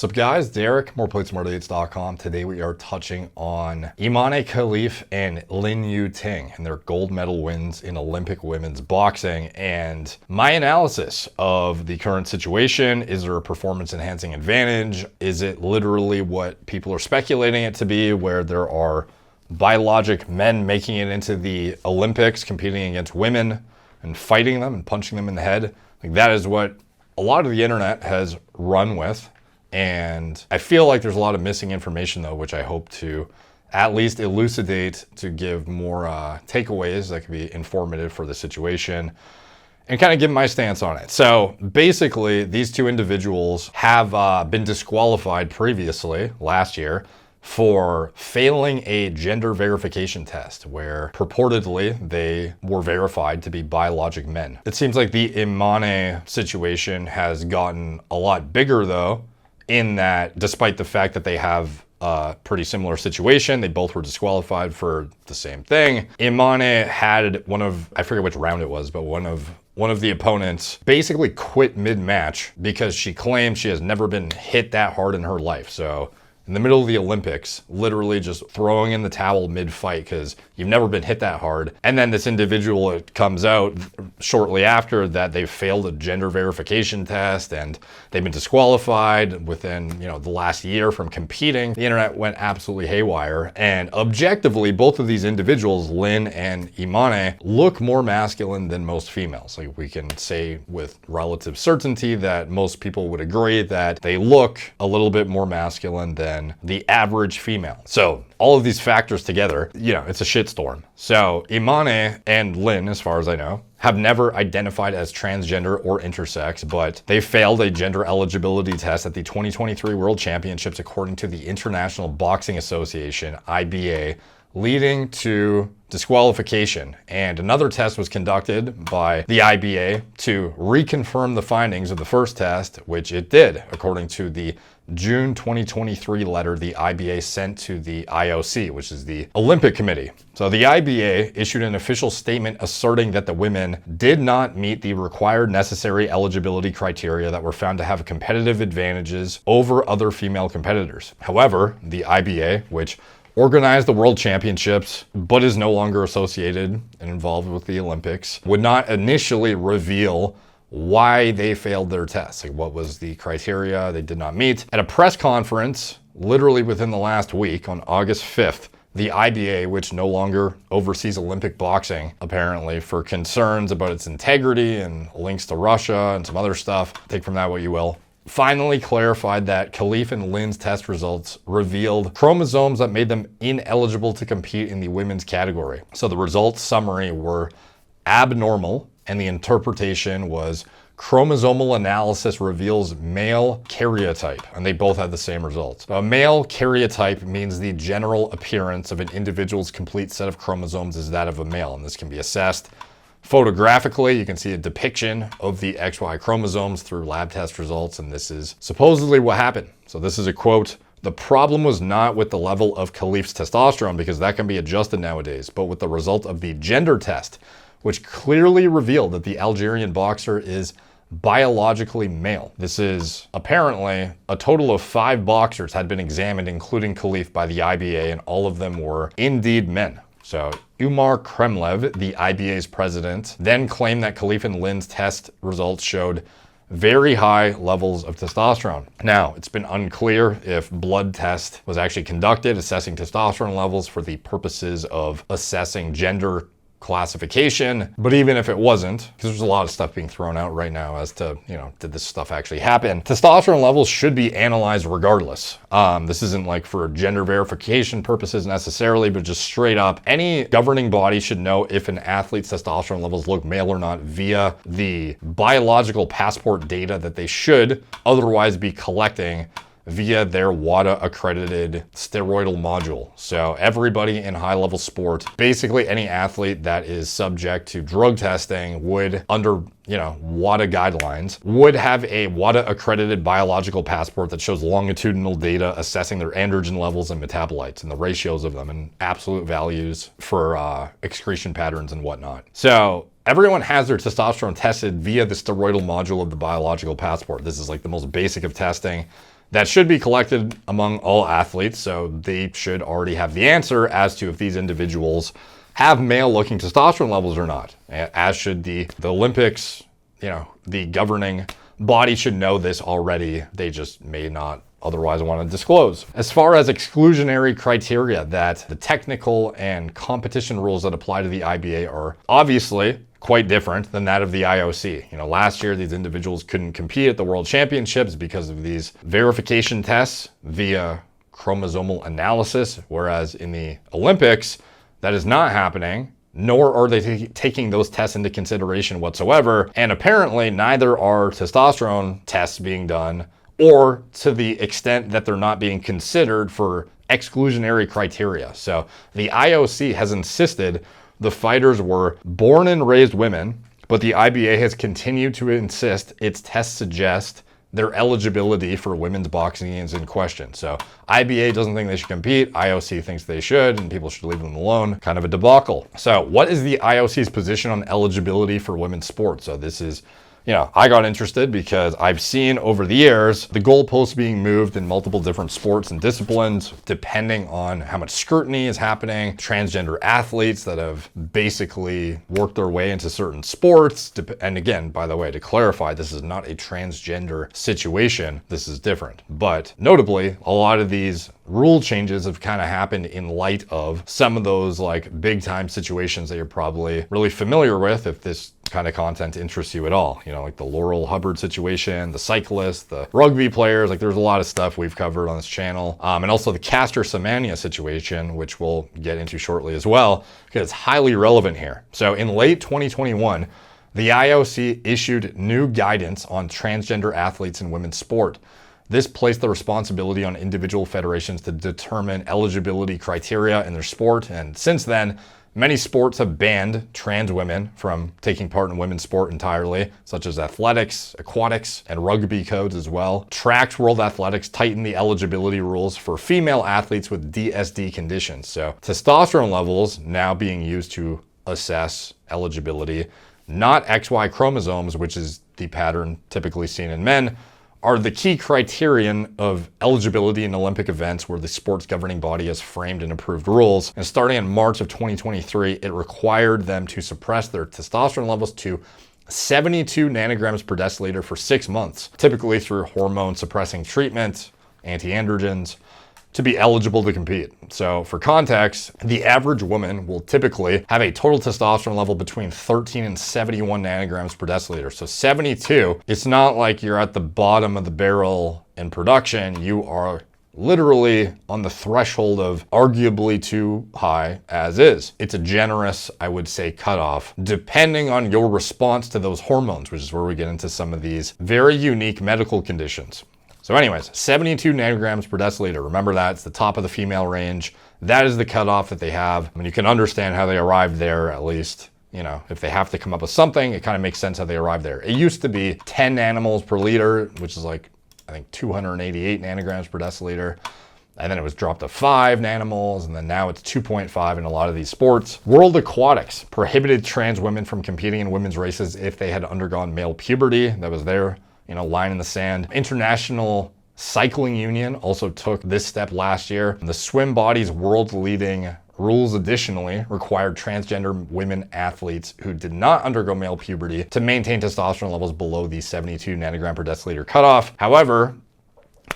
Sup guys, Derek, moreplatesmoredates.com. Today we are touching on Imane Khalif and Lin Yu Ting and their gold medal wins in Olympic women's boxing and my analysis of the current situation. Is there a performance enhancing advantage? Is it literally what people are speculating it to be, where there are biologic men making it into the Olympics, competing against women and fighting them and punching them in the head? Like, that is what a lot of the internet has run with. And I feel like there's a lot of missing information though, which I hope to at least elucidate to give more takeaways that could be informative for the situation and kind of give my stance on it. So basically, these two individuals have been disqualified previously last year for failing a gender verification test where purportedly they were verified to be biologic men. It seems like the Imane situation has gotten a lot bigger though, in that despite the fact that they have a pretty similar situation, they both were disqualified for the same thing. Imane had I forget which round it was, but one of the opponents basically quit mid-match because she claimed she has never been hit that hard in her life. So in the middle of the Olympics, literally just throwing in the towel mid-fight because you've never been hit that hard. And then this individual, it comes out shortly after that they've failed a gender verification test and they've been disqualified within, the last year from competing. The internet went absolutely haywire. And objectively, both of these individuals, Lin and Imane, look more masculine than most females. Like, we can say with relative certainty that most people would agree that they look a little bit more masculine than the average female. So all of these factors together, it's a shitstorm. So Imane and Lin, as far as I know, have never identified as transgender or intersex, but they failed a gender eligibility test at the 2023 World Championships according to the International Boxing Association, IBA, leading to disqualification. And another test was conducted by the IBA to reconfirm the findings of the first test, which it did, according to the June 2023 letter the IBA sent to the IOC, which is the Olympic Committee. So the IBA issued an official statement asserting that the women did not meet the required necessary eligibility criteria that were found to have competitive advantages over other female competitors. However, the IBA, which organized the World Championships, but is no longer associated and involved with the Olympics, would not initially reveal why they failed their test. Like, what was the criteria they did not meet. At a press conference, literally within the last week, on August 5th, the IBA, which no longer oversees Olympic boxing, apparently for concerns about its integrity and links to Russia and some other stuff, take from that what you will, finally clarified that Khalif and Lin's test results revealed chromosomes that made them ineligible to compete in the women's category. So the results summary were abnormal, and the interpretation was chromosomal analysis reveals male karyotype, and they both had the same results. A male karyotype means the general appearance of an individual's complete set of chromosomes is that of a male, and this can be assessed photographically. You can see a depiction of the XY chromosomes through lab test results, and this is supposedly what happened. So this is a quote: "The problem was not with the level of Khalif's testosterone, because that can be adjusted nowadays, but with the result of the gender test, which clearly revealed that the Algerian boxer is biologically male." This is apparently a total of 5 boxers had been examined, including Khalif, by the IBA, and all of them were indeed men. So Umar Kremlev, the IBA's president, then claimed that Khalif and Lin's test results showed very high levels of testosterone. Now, it's been unclear if blood test was actually conducted assessing testosterone levels for the purposes of assessing gender classification, but even if it wasn't, because there's a lot of stuff being thrown out right now as to, did this stuff actually happen? Testosterone levels should be analyzed regardless. This isn't like for gender verification purposes necessarily, but just straight up, any governing body should know if an athlete's testosterone levels look male or not via the biological passport data that they should otherwise be collecting via their WADA accredited steroidal module. So everybody in high level sport, basically any athlete that is subject to drug testing would, under WADA guidelines, would have a WADA accredited biological passport that shows longitudinal data assessing their androgen levels and metabolites and the ratios of them and absolute values for excretion patterns and whatnot. So everyone has their testosterone tested via the steroidal module of the biological passport. This is like the most basic of testing. that should be collected among all athletes. So they should already have the answer as to if these individuals have male-looking testosterone levels or not, as should the Olympics. The governing body should know this already. They just may not otherwise want to disclose. As far as exclusionary criteria, that the technical and competition rules that apply to the IBA are obviously quite different than that of the IOC. Last year, these individuals couldn't compete at the World Championships because of these verification tests via chromosomal analysis, whereas in the Olympics, that is not happening, nor are they taking those tests into consideration whatsoever. And apparently, neither are testosterone tests being done, or to the extent that they're not being considered for exclusionary criteria. So the IOC has insisted the fighters were born and raised women, but the IBA has continued to insist its tests suggest their eligibility for women's boxing is in question. So IBA doesn't think they should compete, IOC thinks they should, and people should leave them alone. Kind of a debacle. So what is the IOC's position on eligibility for women's sports? So this is, I got interested because I've seen over the years the goalposts being moved in multiple different sports and disciplines, depending on how much scrutiny is happening. Transgender athletes that have basically worked their way into certain sports. And again, by the way, to clarify, this is not a transgender situation. This is different. But notably, a lot of these rule changes have kind of happened in light of some of those like big time situations that you're probably really familiar with if this kind of content interests you at all. Like the Laurel Hubbard situation, the cyclists, the rugby players, like there's a lot of stuff we've covered on this channel. And also the Caster Semenya situation, which we'll get into shortly as well, because it's highly relevant here. So in late 2021, the IOC issued new guidance on transgender athletes in women's sport. This placed the responsibility on individual federations to determine eligibility criteria in their sport. And since then, many sports have banned trans women from taking part in women's sport entirely, such as athletics, aquatics, and rugby codes as well. Tracked World Athletics tightened the eligibility rules for female athletes with DSD conditions. So testosterone levels now being used to assess eligibility, not XY chromosomes, which is the pattern typically seen in men, are the key criterion of eligibility in Olympic events where the sports governing body has framed and approved rules. And starting in March of 2023, it required them to suppress their testosterone levels to 72 nanograms per deciliter for 6 months, typically through hormone suppressing treatment, anti-androgens, to be eligible to compete. So for context, the average woman will typically have a total testosterone level between 13 and 71 nanograms per deciliter. So 72, it's not like you're at the bottom of the barrel in production. You are literally on the threshold of arguably too high as is. It's a generous, I would say, cutoff, depending on your response to those hormones, which is where we get into some of these very unique medical conditions. So anyways, 72 nanograms per deciliter. Remember that, it's the top of the female range. That is the cutoff that they have. I mean, you can understand how they arrived there, at least. If they have to come up with something, it kind of makes sense how they arrived there. It used to be 10 nanomoles per liter, which is like, I think 288 nanograms per deciliter. And then it was dropped to 5 nanomoles, and then now it's 2.5 in a lot of these sports. World Aquatics prohibited trans women from competing in women's races if they had undergone male puberty. That was their line in the sand. International Cycling Union also took this step last year. The swim body's world leading rules additionally required transgender women athletes who did not undergo male puberty to maintain testosterone levels below the 72 nanogram per deciliter cutoff. However,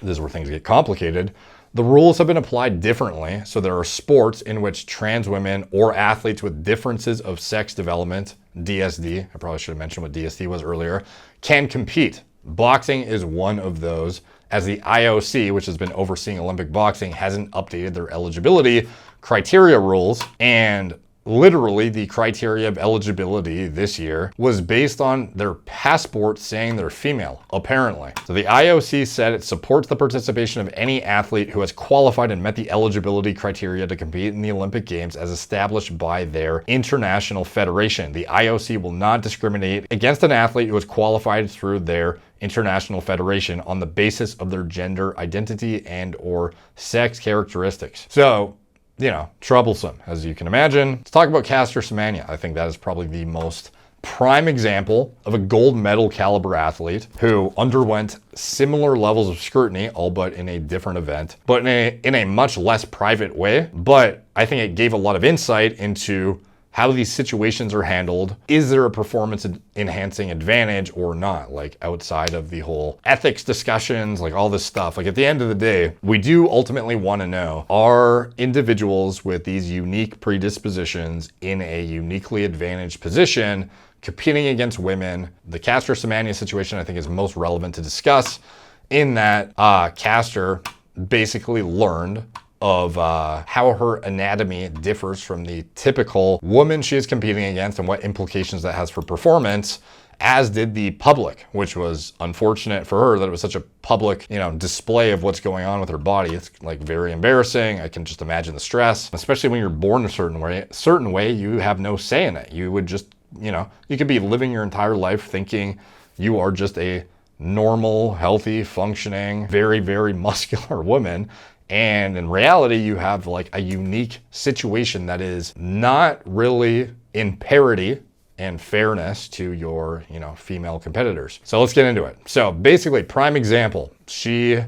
this is where things get complicated. The rules have been applied differently. So there are sports in which trans women or athletes with differences of sex development, DSD, I probably should have mentioned what DSD was earlier, can compete. Boxing is one of those, as the IOC, which has been overseeing Olympic boxing, hasn't updated their eligibility criteria rules. And literally the criteria of eligibility this year was based on their passport saying they're female, apparently. So the IOC said it supports the participation of any athlete who has qualified and met the eligibility criteria to compete in the Olympic Games as established by their international federation. The IOC will not discriminate against an athlete who has qualified through their international federation on the basis of their gender identity and or sex characteristics. So, troublesome, as you can imagine. Let's talk about Caster Semenya. I think that is probably the most prime example of a gold medal caliber athlete who underwent similar levels of scrutiny, all but in a different event, but in a much less private way. But I think it gave a lot of insight into how these situations are handled. Is there a performance enhancing advantage or not? Like outside of the whole ethics discussions, like all this stuff. Like at the end of the day, we do ultimately want to know, are individuals with these unique predispositions in a uniquely advantaged position competing against women? The Caster Semenya situation I think is most relevant to discuss, in that Caster basically learned of how her anatomy differs from the typical woman she is competing against and what implications that has for performance, as did the public, which was unfortunate for her that it was such a public, display of what's going on with her body. It's like very embarrassing. I can just imagine the stress, especially when you're born a certain way, you have no say in it. You would just, you could be living your entire life thinking you are just a normal, healthy, functioning, very, very muscular woman. And in reality, you have like a unique situation that is not really in parity and fairness to your, female competitors. So let's get into it. So basically, prime example, she,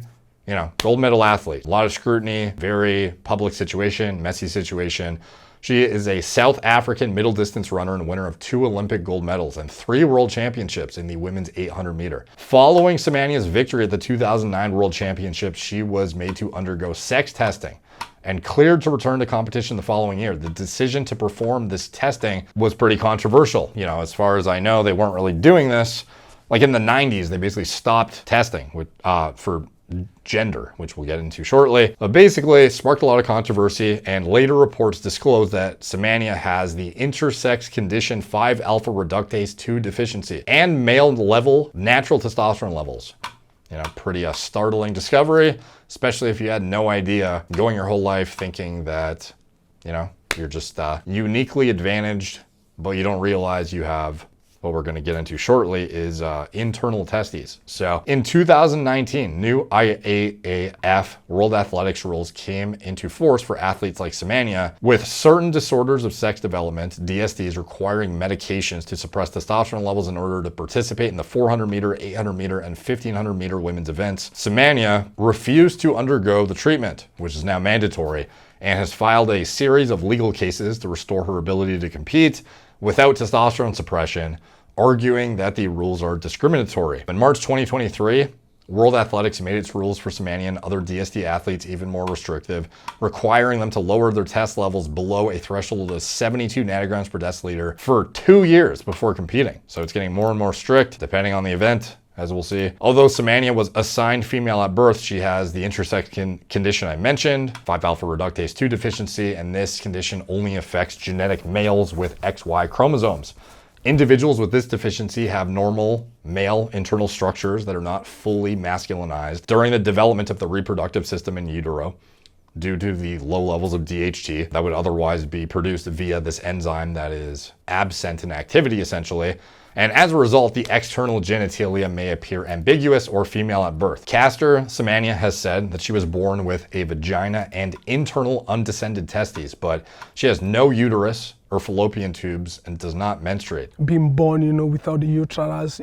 gold medal athlete, a lot of scrutiny, very public situation, messy situation. She is a South African middle distance runner and winner of 2 Olympic gold medals and 3 world championships in the women's 800 meter. Following Semenya's victory at the 2009 World Championships, she was made to undergo sex testing and cleared to return to competition the following year. The decision to perform this testing was pretty controversial. As far as I know, they weren't really doing this. Like in the 90s, they basically stopped testing for gender, which we'll get into shortly. But basically, it sparked a lot of controversy, and later reports disclosed that Semenya has the intersex condition 5-alpha reductase 2 deficiency and male level natural testosterone levels. Pretty startling discovery, especially if you had no idea going your whole life thinking that, you're just uniquely advantaged, but you don't realize you have what we're going to get into shortly is internal testes. So in 2019, new IAAF World Athletics rules came into force for athletes like Semenya with certain disorders of sex development, DSDs, requiring medications to suppress testosterone levels in order to participate in the 400 meter, 800 meter, and 1500 meter women's events. Semenya refused to undergo the treatment, which is now mandatory, and has filed a series of legal cases to restore her ability to compete without testosterone suppression, arguing that the rules are discriminatory. In March 2023, World Athletics made its rules for Semenya and other DSD athletes even more restrictive, requiring them to lower their test levels below a threshold of 72 nanograms per deciliter for 2 years before competing. So it's getting more and more strict depending on the event, as we'll see. Although Semenya was assigned female at birth, she has the intersex condition I mentioned, 5-alpha reductase 2 deficiency, and this condition only affects genetic males with XY chromosomes. Individuals with this deficiency have normal male internal structures that are not fully masculinized during the development of the reproductive system in utero due to the low levels of DHT that would otherwise be produced via this enzyme that is absent in activity, essentially. And as a result, the external genitalia may appear ambiguous or female at birth. Caster Semenya has said that she was born with a vagina and internal undescended testes, but she has no uterus or fallopian tubes and does not menstruate. Being born, without the uterus,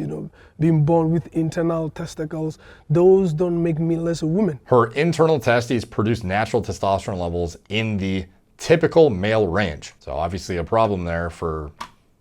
being born with internal testicles, those don't make me less a woman. Her internal testes produce natural testosterone levels in the typical male range. So obviously a problem there for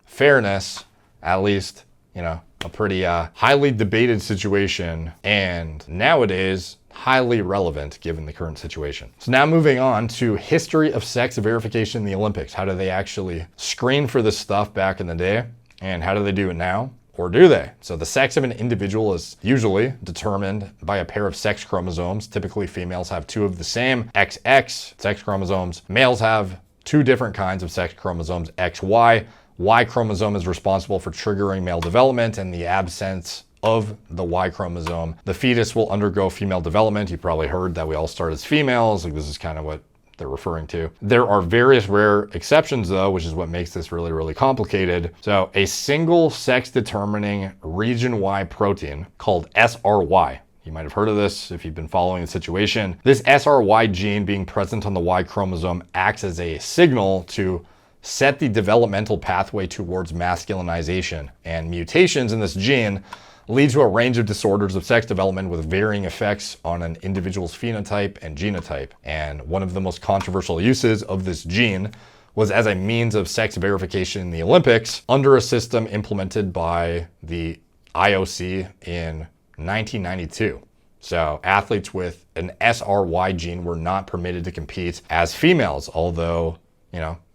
fairness, at least, a pretty highly debated situation, and nowadays highly relevant given the current situation. So now moving on to history of sex verification in the Olympics. How do they actually screen for this stuff back in the day, and how do they do it now? Or do they? So the sex of an individual is usually determined by a pair of sex chromosomes. Typically females have 2 of the same XX sex chromosomes. Males have 2 different kinds of sex chromosomes, XY. Y chromosome is responsible for triggering male development, and the absence of the Y chromosome, the fetus will undergo female development. You probably heard that we all start as females. Like, this is kind of what they're referring to. There are various rare exceptions though, which is what makes this really, really complicated. So a single sex determining region Y protein called SRY, you might have heard of this if you've been following the situation. This SRY gene being present on the Y chromosome acts as a signal to set the developmental pathway towards masculinization. And mutations in this gene lead to a range of disorders of sex development with varying effects on an individual's phenotype and genotype. And one of the most controversial uses of this gene was as a means of sex verification in the Olympics under a system implemented by the IOC in 1992. So athletes with an SRY gene were not permitted to compete as females, although,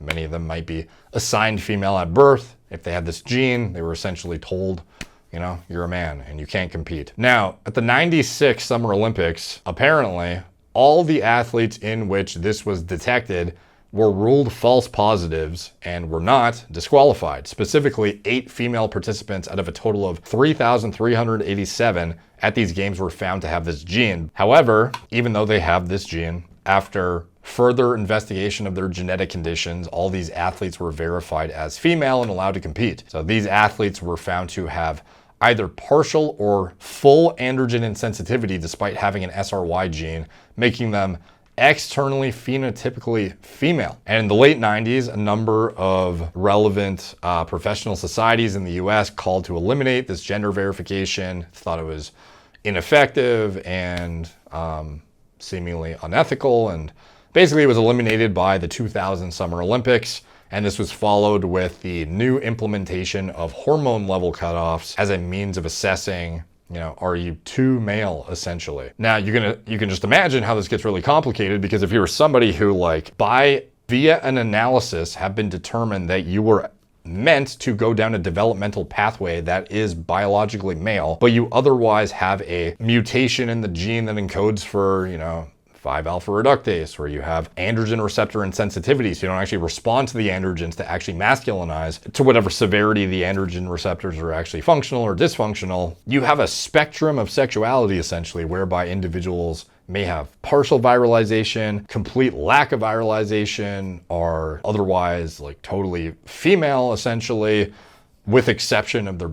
many of them might be assigned female at birth. If they had this gene, they were essentially told, you're a man and you can't compete. Now, at the 96 Summer Olympics, apparently all the athletes in which this was detected were ruled false positives and were not disqualified. Specifically, 8 female participants out of a total of 3,387 at these games were found to have this gene. However, even though they have this gene, after further investigation of their genetic conditions, all these athletes were verified as female and allowed to compete. So these athletes were found to have either partial or full androgen insensitivity despite having an SRY gene, making them externally phenotypically female. And in the late 90s, a number of relevant professional societies in the US called to eliminate this gender verification, thought it was ineffective and seemingly unethical, and basically it was eliminated by the 2000 Summer Olympics. And this was followed with the new implementation of hormone level cutoffs as a means of assessing, are you too male, essentially? Now, you can just imagine how this gets really complicated, because if you were somebody who, via an analysis have been determined that you were meant to go down a developmental pathway that is biologically male, but you otherwise have a mutation in the gene that encodes for, 5-alpha reductase, where you have androgen receptor insensitivity, so you don't actually respond to the androgens to actually masculinize to whatever severity the androgen receptors are actually functional or dysfunctional. You have a spectrum of sexuality, essentially, whereby individuals may have partial viralization, complete lack of viralization, or otherwise totally female, essentially, with exception of their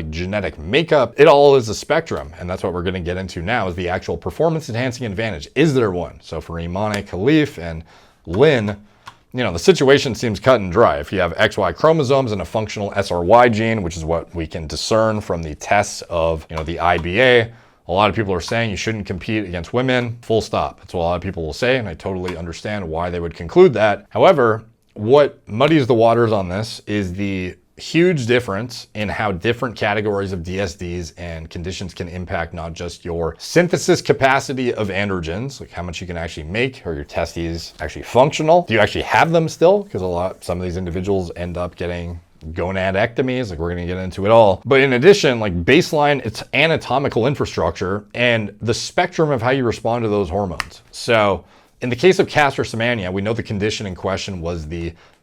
genetic makeup. It all is a spectrum, and that's what we're going to get into now, is the actual performance enhancing advantage. Is there one? So for Imane Khalif and Lynn, the situation seems cut and dry. If you have XY chromosomes and a functional SRY gene, which is what we can discern from the tests of the IBA, a lot of people are saying you shouldn't compete against women, full stop. That's what a lot of people will say, and I totally understand why they would conclude that. However, what muddies the waters on this is the huge difference in how different categories of DSDs and conditions can impact not just your synthesis capacity of androgens, like how much you can actually make, or your testes actually functional. Do you actually have them still? Because some of these individuals end up getting gonadectomies, we're going to get into it all. But in addition, baseline, it's anatomical infrastructure and the spectrum of how you respond to those hormones. So in the case of Castor Semenya, we know the condition in question was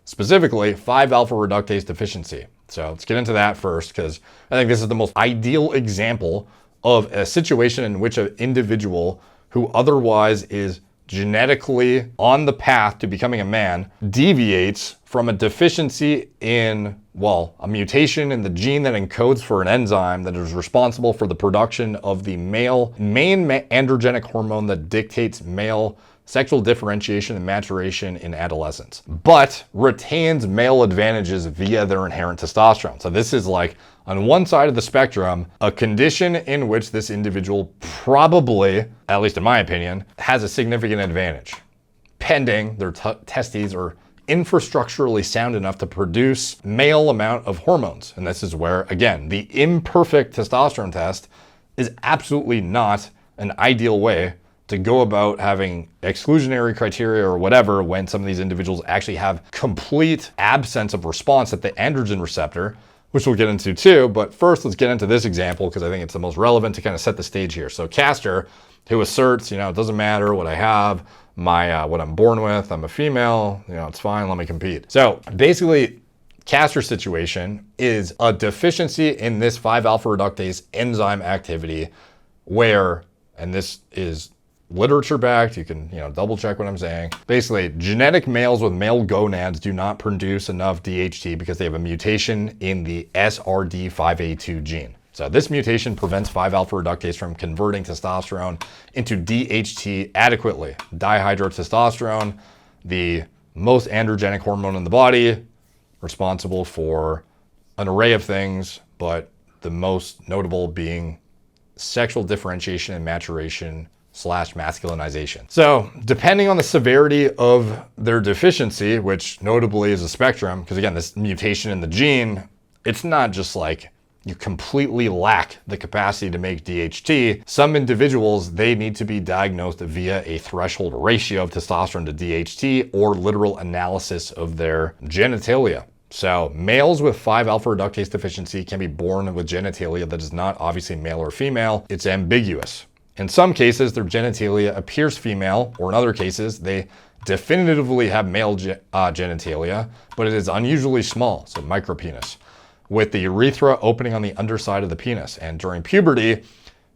specifically 5-alpha reductase deficiency. So let's get into that first, because I think this is the most ideal example of a situation in which an individual who otherwise is genetically on the path to becoming a man deviates from a deficiency in, a mutation in the gene that encodes for an enzyme that is responsible for the production of the main androgenic hormone that dictates male sexual differentiation and maturation in adolescence, but retains male advantages via their inherent testosterone. So this is on one side of the spectrum, a condition in which this individual probably, at least in my opinion, has a significant advantage, pending their testes are infrastructurally sound enough to produce male amount of hormones. And this is where, again, the imperfect testosterone test is absolutely not an ideal way to go about having exclusionary criteria or whatever when some of these individuals actually have complete absence of response at the androgen receptor, which we'll get into too. But first, let's get into this example because I think it's the most relevant to kind of set the stage here. So Castor, who asserts, it doesn't matter what I have, what I'm born with, I'm a female, it's fine, let me compete. So basically, Castor's situation is a deficiency in this 5-alpha reductase enzyme activity where, and this is literature backed, you can double check what I'm saying. Basically, genetic males with male gonads do not produce enough DHT because they have a mutation in the SRD5A2 gene. So this mutation prevents 5-alpha reductase from converting testosterone into DHT adequately. Dihydrotestosterone, the most androgenic hormone in the body, responsible for an array of things, but the most notable being sexual differentiation and maturation / masculinization. So depending on the severity of their deficiency, which notably is a spectrum, because again, this mutation in the gene, it's not just like you completely lack the capacity to make DHT. Some individuals, they need to be diagnosed via a threshold ratio of testosterone to DHT or literal analysis of their genitalia. So males with 5-alpha reductase deficiency can be born with genitalia that is not obviously male or female. It's ambiguous. In some cases, their genitalia appears female, or in other cases, they definitively have male genitalia, but it is unusually small, so micropenis, with the urethra opening on the underside of the penis. And during puberty,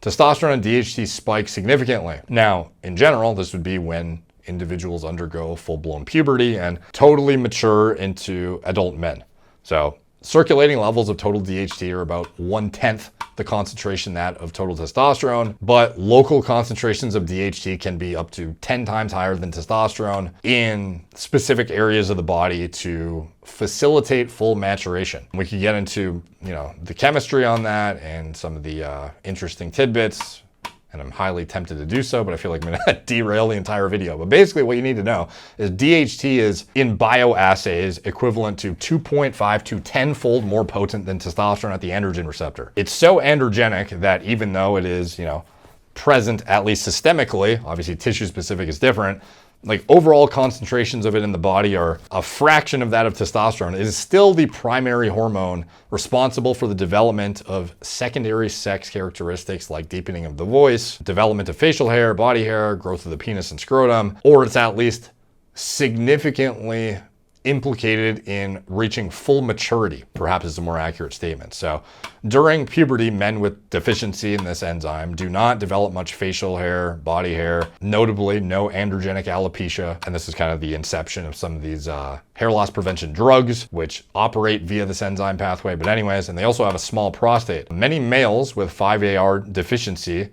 testosterone and DHT spike significantly. Now, in general, this would be when individuals undergo full-blown puberty and totally mature into adult men. So circulating levels of total DHT are about 1/10 the concentration that of total testosterone, but local concentrations of DHT can be up to 10 times higher than testosterone in specific areas of the body to facilitate full maturation. We could get into, the chemistry on that and some of the interesting tidbits, and I'm highly tempted to do so, but I feel like I'm gonna derail the entire video. But basically what you need to know is DHT is in bioassays equivalent to 2.5 to 10-fold more potent than testosterone at the androgen receptor. It's so androgenic that even though it is, present at least systemically, obviously tissue specific is different, like overall concentrations of it in the body are a fraction of that of testosterone. It is still the primary hormone responsible for the development of secondary sex characteristics like deepening of the voice, development of facial hair, body hair, growth of the penis and scrotum, or it's at least significantly implicated in reaching full maturity, perhaps is a more accurate statement. So during puberty, men with deficiency in this enzyme do not develop much facial hair, body hair, notably no androgenic alopecia. And this is kind of the inception of some of these hair loss prevention drugs, which operate via this enzyme pathway. But anyways, and they also have a small prostate. Many males with 5AR deficiency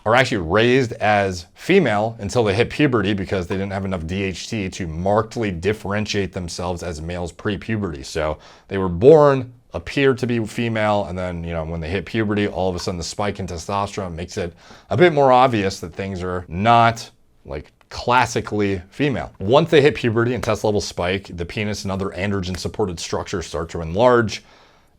are actually raised as female until they hit puberty because they didn't have enough DHT to markedly differentiate themselves as males pre-puberty. So they were born, appeared to be female, and then, when they hit puberty, all of a sudden the spike in testosterone makes it a bit more obvious that things are not like classically female. Once they hit puberty and test levels spike, the penis and other androgen supported structures start to enlarge.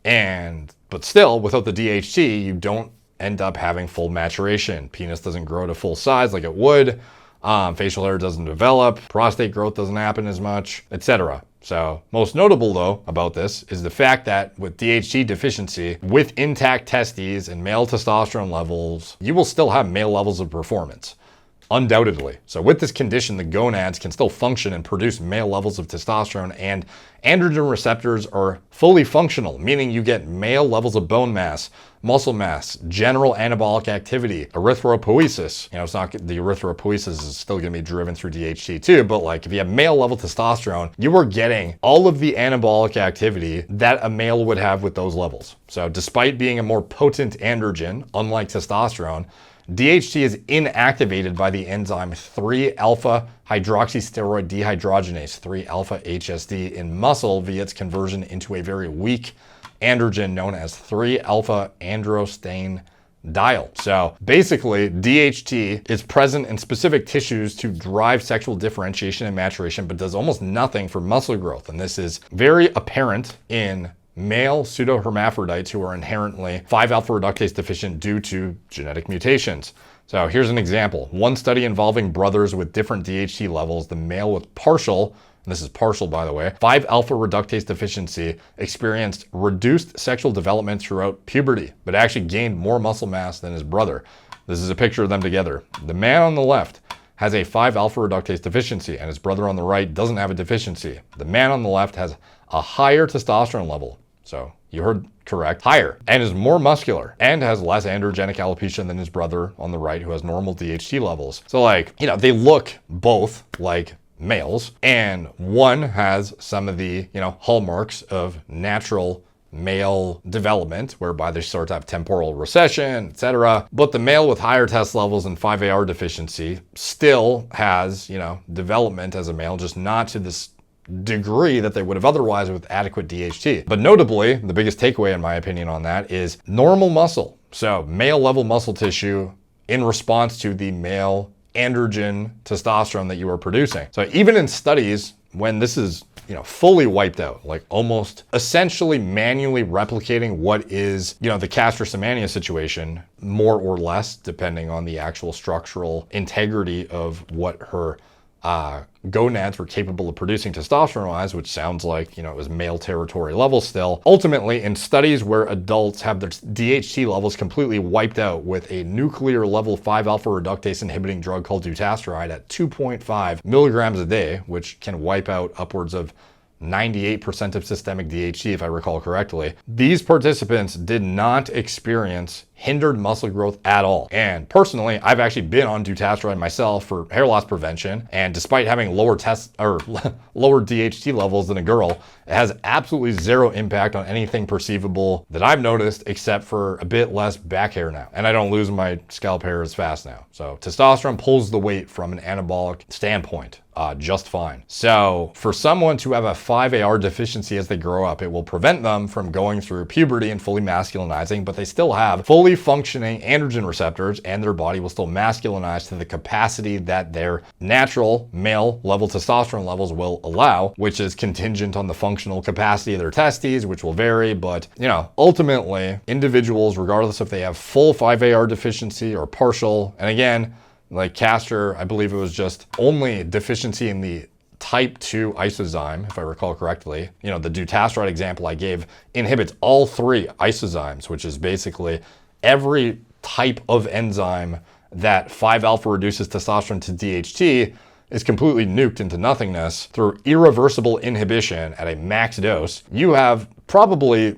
But still, without the DHT, you don't end up having full maturation. Penis doesn't grow to full size like it would. Facial hair doesn't develop. Prostate growth doesn't happen as much, etc. So most notable though about this is the fact that with DHT deficiency, with intact testes and male testosterone levels, you will still have male levels of performance. Undoubtedly. So with this condition, the gonads can still function and produce male levels of testosterone, and androgen receptors are fully functional, meaning you get male levels of bone mass, muscle mass, general anabolic activity, erythropoiesis. It's not, the erythropoiesis is still going to be driven through DHT too, but like if you have male level testosterone, you are getting all of the anabolic activity that a male would have with those levels. So despite being a more potent androgen, unlike testosterone, DHT is inactivated by the enzyme 3-alpha hydroxysteroid dehydrogenase, 3-alpha HSD, in muscle via its conversion into a very weak androgen known as 3-alpha androstenediol. So basically, DHT is present in specific tissues to drive sexual differentiation and maturation, but does almost nothing for muscle growth. And this is very apparent in male pseudohermaphrodites who are inherently 5-alpha reductase deficient due to genetic mutations. So here's an example. One study involving brothers with different DHT levels, the male with partial, and this is partial by the way, 5-alpha reductase deficiency experienced reduced sexual development throughout puberty, but actually gained more muscle mass than his brother. This is a picture of them together. The man on the left has a 5-alpha reductase deficiency, and his brother on the right doesn't have a deficiency. The man on the left has a higher testosterone level. So you heard correct, higher, and is more muscular and has less androgenic alopecia than his brother on the right who has normal DHT levels. So they look both like males, and one has some of the, hallmarks of natural male development, whereby they start to have temporal recession, etc. But the male with higher test levels and 5AR deficiency still has, development as a male, just not to this degree that they would have otherwise with adequate DHT. But notably, the biggest takeaway in my opinion on that is normal muscle. So male level muscle tissue in response to the male androgen testosterone that you are producing. So even in studies when this is, fully wiped out, like almost essentially manually replicating what is, the Semenya situation, more or less, depending on the actual structural integrity of what her gonads were capable of producing testosterone-wise, which sounds like, it was male territory level still. Ultimately, in studies where adults have their DHT levels completely wiped out with a nuclear level 5-alpha reductase inhibiting drug called dutasteride at 2.5 milligrams a day, which can wipe out upwards of 98% of systemic DHT, if I recall correctly. These participants did not experience hindered muscle growth at all. And personally, I've actually been on dutasteride myself for hair loss prevention. And despite having lower DHT levels than a girl, it has absolutely zero impact on anything perceivable that I've noticed, except for a bit less back hair now. And I don't lose my scalp hair as fast now. So testosterone pulls the weight from an anabolic standpoint. Just fine. So for someone to have a 5-AR deficiency as they grow up, it will prevent them from going through puberty and fully masculinizing, but they still have fully functioning androgen receptors and their body will still masculinize to the capacity that their natural male level testosterone levels will allow, which is contingent on the functional capacity of their testes, which will vary. But, ultimately individuals, regardless if they have full 5-AR deficiency or partial, and again, like Castor, I believe it was just only deficiency in the type 2 isozyme, if I recall correctly. The dutasteride example I gave inhibits all 3 isozymes, which is basically every type of enzyme that 5-alpha reduces testosterone to DHT is completely nuked into nothingness through irreversible inhibition at a max dose. You have probably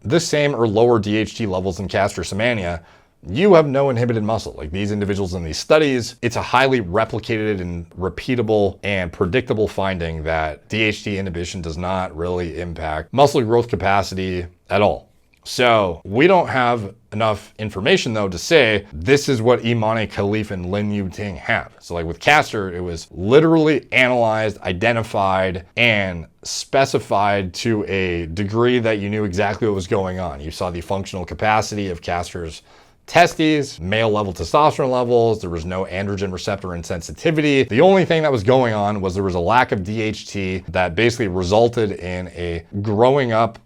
the same or lower DHT levels in Castor Semenya. You have no inhibited muscle. Like these individuals in these studies, it's a highly replicated and repeatable and predictable finding that DHT inhibition does not really impact muscle growth capacity at all. So we don't have enough information though to say this is what Imane Khalif and Lin Yu Ting have. So like with Castor, it was literally analyzed, identified, and specified to a degree that you knew exactly what was going on. You saw the functional capacity of Castor's testes, male level testosterone levels, there was no androgen receptor insensitivity. The only thing that was going on was there was a lack of DHT that basically resulted in a growing up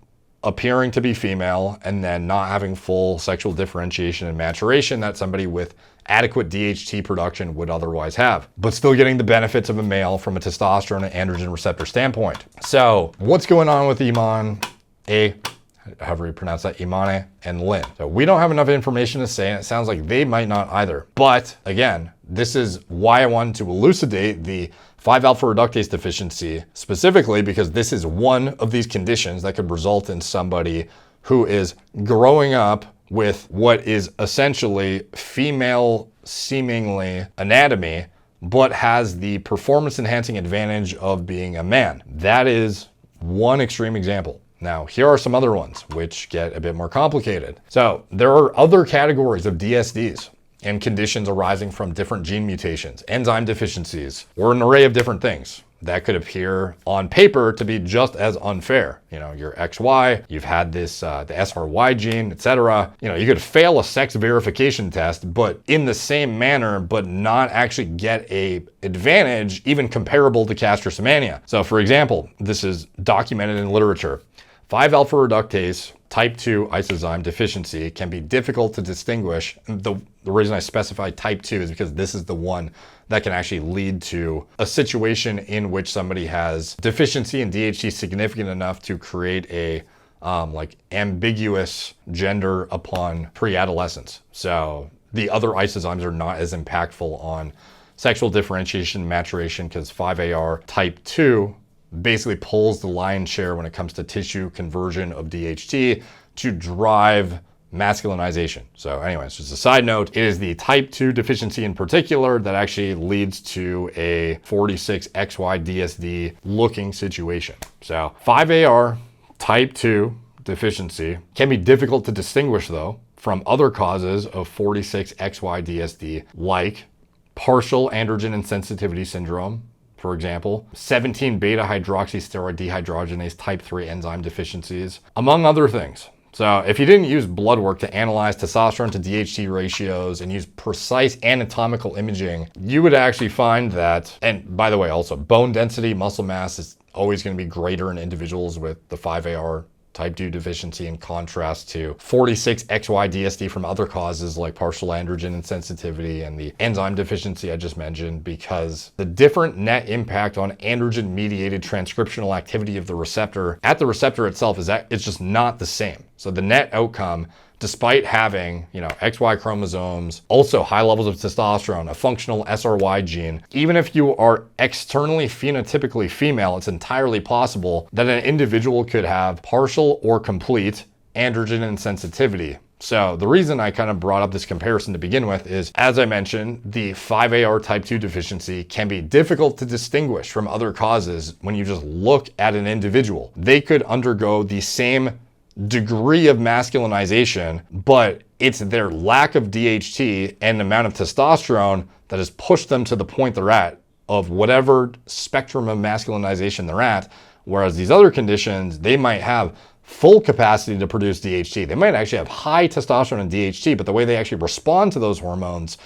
appearing to be female and then not having full sexual differentiation and maturation that somebody with adequate DHT production would otherwise have, but still getting the benefits of a male from a testosterone and androgen receptor standpoint. So what's going on with however you pronounce that, Imane and Lin? So we don't have enough information to say, and it sounds like they might not either. But again, this is why I wanted to elucidate the 5-alpha reductase deficiency specifically, because this is one of these conditions that could result in somebody who is growing up with what is essentially female seemingly anatomy, but has the performance enhancing advantage of being a man. That is one extreme example. Now, here are some other ones which get a bit more complicated. So there are other categories of DSDs and conditions arising from different gene mutations, enzyme deficiencies, or an array of different things that could appear on paper to be just as unfair. Your XY, you've had this, the SRY gene, etc. You could fail a sex verification test, but in the same manner, but not actually get a advantage even comparable to Castor Semenya. So for example, this is documented in literature. 5-alpha reductase type 2 isozyme deficiency can be difficult to distinguish. The reason I specify type 2 is because this is the one that can actually lead to a situation in which somebody has deficiency in DHT significant enough to create a ambiguous gender upon pre-adolescence. So the other isozymes are not as impactful on sexual differentiation and maturation because 5-AR type 2 basically pulls the lion's share when it comes to tissue conversion of DHT to drive masculinization. So anyways, just a side note, it is the type 2 deficiency in particular that actually leads to a 46XY DSD looking situation. So 5-AR type 2 deficiency can be difficult to distinguish though from other causes of 46XY DSD like partial androgen insensitivity syndrome, for example, 17 beta hydroxysteroid dehydrogenase type 3 enzyme deficiencies, among other things. So if you didn't use blood work to analyze testosterone to DHT ratios and use precise anatomical imaging, you would actually find that, and by the way, also bone density, muscle mass is always going to be greater in individuals with the 5AR type 2 deficiency in contrast to 46XY DSD from other causes like partial androgen insensitivity and the enzyme deficiency I just mentioned, because the different net impact on androgen mediated transcriptional activity of the receptor at the receptor itself is that it's just not the same. So the net outcome, despite having, XY chromosomes, also high levels of testosterone, a functional SRY gene, even if you are externally phenotypically female, it's entirely possible that an individual could have partial or complete androgen insensitivity. So the reason I kind of brought up this comparison to begin with is, as I mentioned, the 5AR type 2 deficiency can be difficult to distinguish from other causes when you just look at an individual. They could undergo the same degree of masculinization, but it's their lack of DHT and amount of testosterone that has pushed them to the point they're at of whatever spectrum of masculinization they're at. Whereas these other conditions, they might have full capacity to produce DHT. They might actually have high testosterone and DHT, but the way they actually respond to those hormones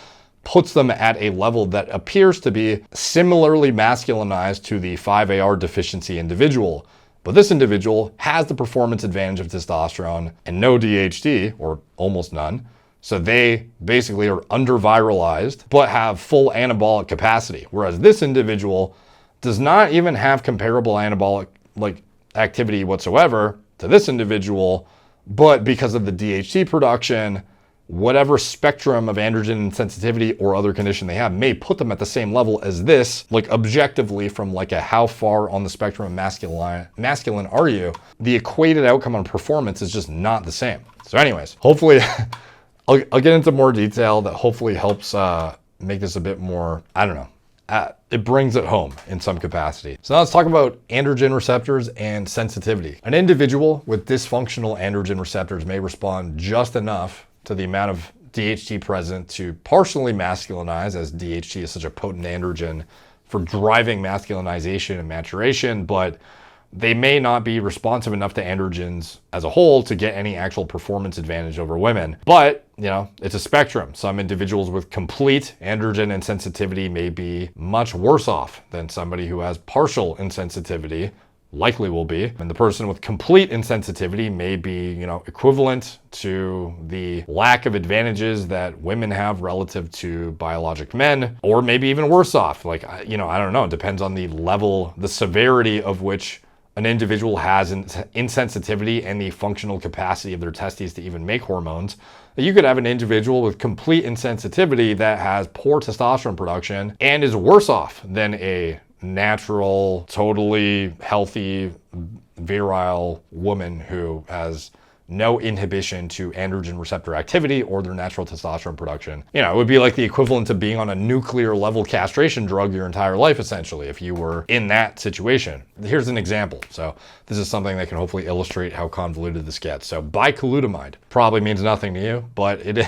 puts them at a level that appears to be similarly masculinized to the 5AR deficiency individual. But this individual has the performance advantage of testosterone and no DHT, or almost none. So they basically are under-viralized, but have full anabolic capacity. Whereas this individual does not even have comparable anabolic activity whatsoever to this individual, but because of the DHT production, whatever spectrum of androgen insensitivity or other condition they have may put them at the same level as this, objectively from a how far on the spectrum of masculine are you, the equated outcome on performance is just not the same. So anyways, hopefully I'll get into more detail that hopefully helps make this a bit more, it brings it home in some capacity. So now let's talk about androgen receptors and sensitivity. An individual with dysfunctional androgen receptors may respond just enough to the amount of DHT present to partially masculinize, as DHT is such a potent androgen for driving masculinization and maturation, but they may not be responsive enough to androgens as a whole to get any actual performance advantage over women. But, it's a spectrum. Some individuals with complete androgen insensitivity may be much worse off than somebody who has partial insensitivity, likely will be. And the person with complete insensitivity may be, equivalent to the lack of advantages that women have relative to biologic men, or maybe even worse off. I don't know. It depends on the level, the severity of which an individual has insensitivity and the functional capacity of their testes to even make hormones. You could have an individual with complete insensitivity that has poor testosterone production and is worse off than a natural, totally healthy, virile woman who has no inhibition to androgen receptor activity or their natural testosterone production. It would be like the equivalent of being on a nuclear level castration drug your entire life, essentially, if you were in that situation. Here's an example. So this is something that can hopefully illustrate how convoluted this gets. So bicalutamide probably means nothing to you, but it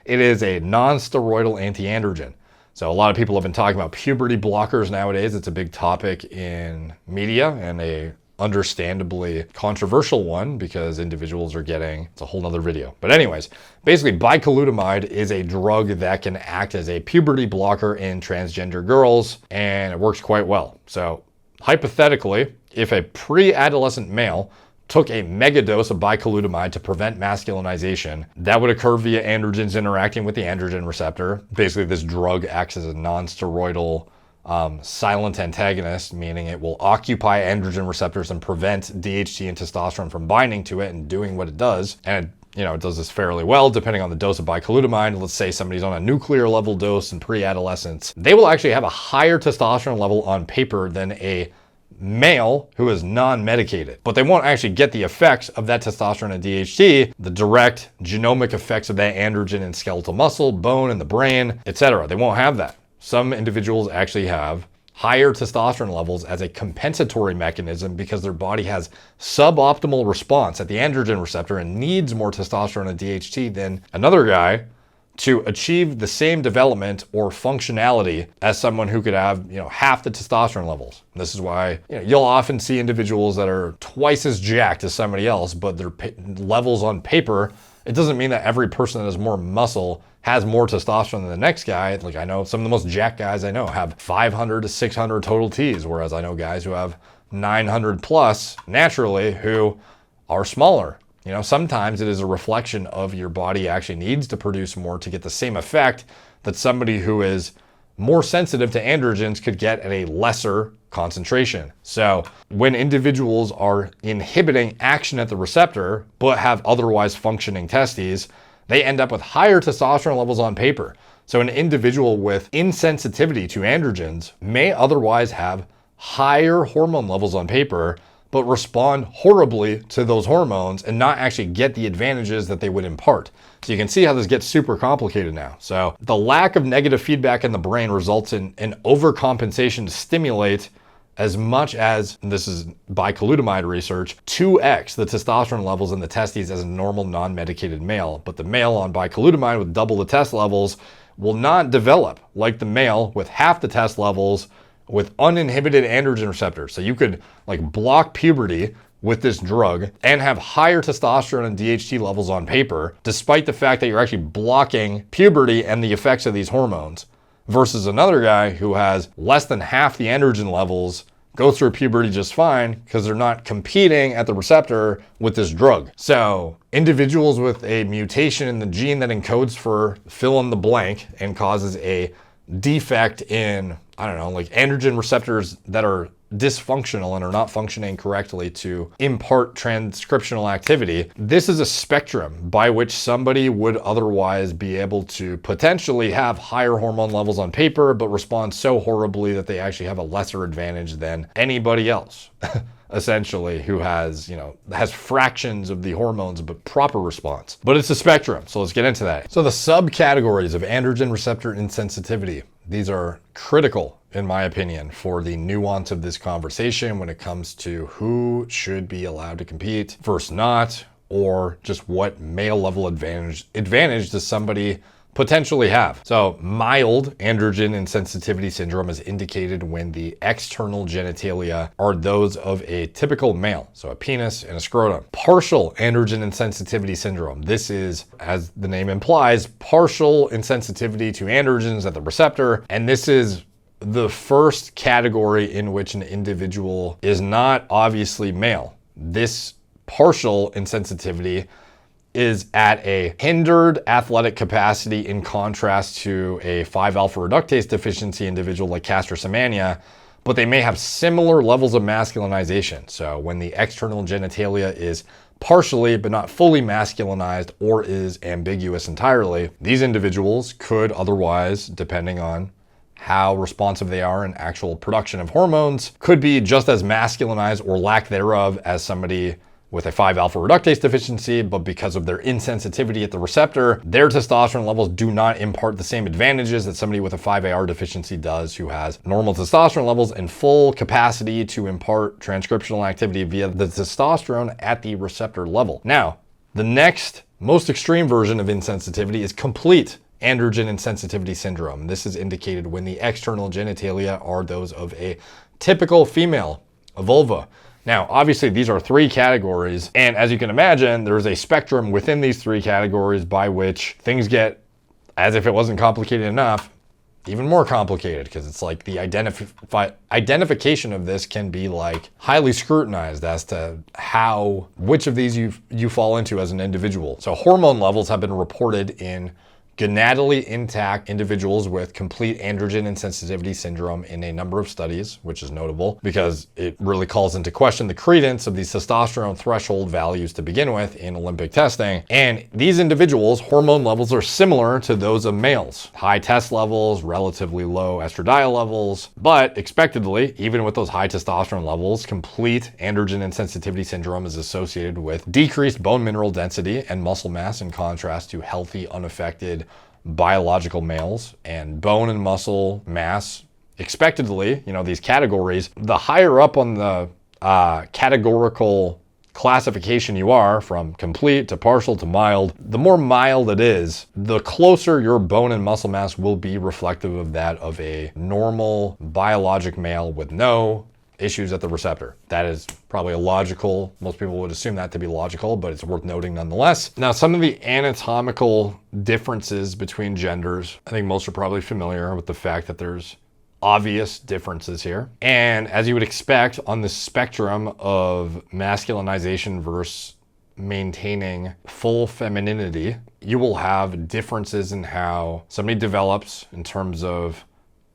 is a non-steroidal anti-androgen. So a lot of people have been talking about puberty blockers nowadays. It's a big topic in media and a understandably controversial one because individuals are getting, it's a whole nother video. But anyways, basically bicalutamide is a drug that can act as a puberty blocker in transgender girls, and it works quite well. So hypothetically, if a pre-adolescent male took a megadose of bicalutamide to prevent masculinization, that would occur via androgens interacting with the androgen receptor. Basically, this drug acts as a non-steroidal silent antagonist, meaning it will occupy androgen receptors and prevent DHT and testosterone from binding to it and doing what it does. And it does this fairly well depending on the dose of bicalutamide. Let's say somebody's on a nuclear level dose in pre-adolescence. They will actually have a higher testosterone level on paper than a male who is non-medicated, but they won't actually get the effects of that testosterone and DHT, the direct genomic effects of that androgen in skeletal muscle, bone, and the brain, etc. They won't have that. Some individuals actually have higher testosterone levels as a compensatory mechanism because their body has suboptimal response at the androgen receptor and needs more testosterone and DHT than another guy to achieve the same development or functionality as someone who could have, half the testosterone levels. And this is why, you'll often see individuals that are twice as jacked as somebody else, but their levels on paper, it doesn't mean that every person that has more muscle has more testosterone than the next guy. Like, I know some of the most jacked guys I know have 500 to 600 total T's, whereas I know guys who have 900 plus naturally who are smaller. Sometimes it is a reflection of your body actually needs to produce more to get the same effect that somebody who is more sensitive to androgens could get at a lesser concentration. So when individuals are inhibiting action at the receptor, but have otherwise functioning testes, they end up with higher testosterone levels on paper. So an individual with insensitivity to androgens may otherwise have higher hormone levels on paper, but respond horribly to those hormones and not actually get the advantages that they would impart. So you can see how this gets super complicated now. So the lack of negative feedback in the brain results in an overcompensation to stimulate as much as, and this is bicalutamide research, 2x the testosterone levels in the testes as a normal non-medicated male. But the male on bicalutamide with double the test levels will not develop like the male with half the test levels with uninhibited androgen receptors. So you could block puberty with this drug and have higher testosterone and DHT levels on paper, despite the fact that you're actually blocking puberty and the effects of these hormones, versus another guy who has less than half the androgen levels, go through puberty just fine because they're not competing at the receptor with this drug. So individuals with a mutation in the gene that encodes for fill in the blank and causes a defect in, androgen receptors that are dysfunctional and are not functioning correctly to impart transcriptional activity. This is a spectrum by which somebody would otherwise be able to potentially have higher hormone levels on paper, but respond so horribly that they actually have a lesser advantage than anybody else. Essentially, who has fractions of the hormones but proper response. But it's a spectrum, so let's get into that. So the subcategories of androgen receptor insensitivity, these are critical, in my opinion, for the nuance of this conversation when it comes to who should be allowed to compete versus not, or just what male level advantage does somebody potentially have. So mild androgen insensitivity syndrome is indicated when the external genitalia are those of a typical male, so a penis and a scrotum. Partial androgen insensitivity syndrome. This is, as the name implies, partial insensitivity to androgens at the receptor, and this is the first category in which an individual is not obviously male. This partial insensitivity is at a hindered athletic capacity in contrast to a 5-alpha reductase deficiency individual like Semenya, but they may have similar levels of masculinization. So when the external genitalia is partially but not fully masculinized or is ambiguous entirely, these individuals could otherwise, depending on how responsive they are in actual production of hormones, could be just as masculinized or lack thereof as somebody with a 5-alpha reductase deficiency, but because of their insensitivity at the receptor, their testosterone levels do not impart the same advantages that somebody with a 5-AR deficiency does, who has normal testosterone levels and full capacity to impart transcriptional activity via the testosterone at the receptor level. Now, the next most extreme version of insensitivity is complete androgen insensitivity syndrome. This is indicated when the external genitalia are those of a typical female, a vulva. Now, obviously, these are three categories, and as you can imagine, there's a spectrum within these three categories by which things get, as if it wasn't complicated enough, even more complicated, because it's like the identification of this can be highly scrutinized as to which of these you fall into as an individual. So hormone levels have been reported in gonadally intact individuals with complete androgen insensitivity syndrome in a number of studies, which is notable because it really calls into question the credence of these testosterone threshold values to begin with in Olympic testing. And these individuals, hormone levels are similar to those of males. High test levels, relatively low estradiol levels, but expectedly, even with those high testosterone levels, complete androgen insensitivity syndrome is associated with decreased bone mineral density and muscle mass in contrast to healthy, unaffected biological males. And bone and muscle mass, expectedly, these categories, the higher up on the categorical classification you are, from complete to partial to mild, the more mild it is, the closer your bone and muscle mass will be reflective of that of a normal biologic male with no issues at the receptor. That is probably a logical, most people would assume that to be logical, but it's worth noting nonetheless. Now, some of the anatomical differences between genders, I think most are probably familiar with the fact that there's obvious differences here. And as you would expect on the spectrum of masculinization versus maintaining full femininity, you will have differences in how somebody develops in terms of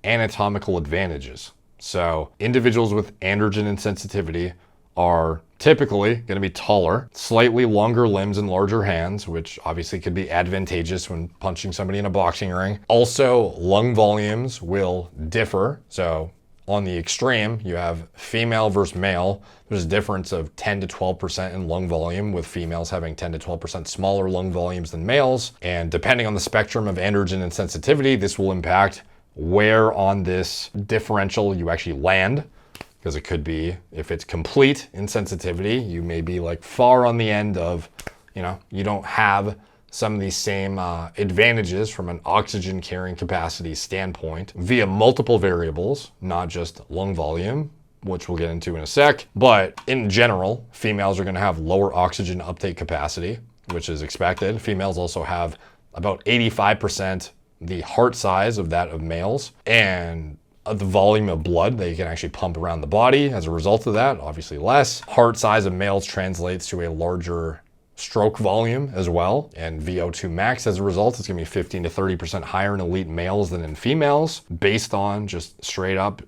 anatomical advantages. So individuals with androgen insensitivity are typically going to be taller, slightly longer limbs and larger hands, which obviously could be advantageous when punching somebody in a boxing ring. Also, lung volumes will differ. So on the extreme, you have female versus male. There's a difference of 10 to 12% in lung volume, with females having 10 to 12% smaller lung volumes than males. And depending on the spectrum of androgen insensitivity, this will impact where on this differential you actually land, because it could be, if it's complete insensitivity, you may be like far on the end of, you don't have some of these same advantages from an oxygen carrying capacity standpoint via multiple variables, not just lung volume, which we'll get into in a sec. But in general, females are going to have lower oxygen uptake capacity, which is expected. Females also have about 85% the heart size of that of males, and the volume of blood they can actually pump around the body as a result of that, obviously less. Heart size of males translates to a larger stroke volume as well, and VO2 max as a result is going to be 15 to 30% higher in elite males than in females, based on just straight up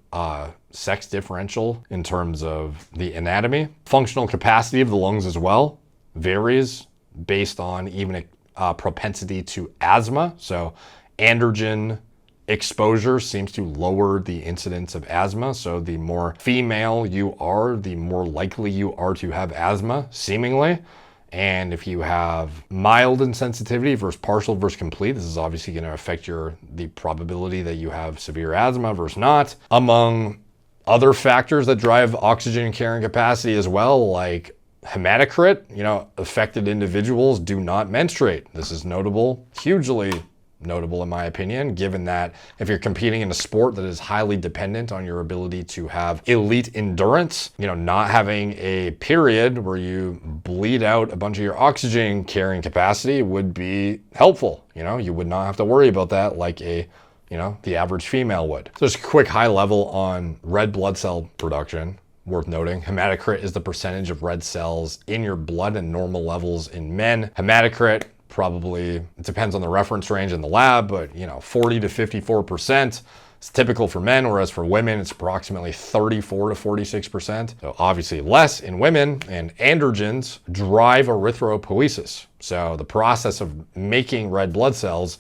sex differential in terms of the anatomy. Functional capacity of the lungs as well varies based on even a propensity to asthma. So androgen exposure seems to lower the incidence of asthma. So the more female you are, the more likely you are to have asthma, seemingly. And if you have mild insensitivity versus partial versus complete, this is obviously going to affect the probability that you have severe asthma versus not. Among other factors that drive oxygen carrying capacity as well, like hematocrit, affected individuals do not menstruate. This is notable, hugely notable in my opinion, given that if you're competing in a sport that is highly dependent on your ability to have elite endurance, not having a period where you bleed out a bunch of your oxygen carrying capacity would be helpful. You would not have to worry about that like the average female would. So just a quick high level on red blood cell production. Worth noting, hematocrit is the percentage of red cells in your blood and normal levels in men. Hematocrit, probably, it depends on the reference range in the lab, but 40 to 54% is typical for men, whereas for women it's approximately 34 to 46%. So obviously less in women, and androgens drive erythropoiesis. So the process of making red blood cells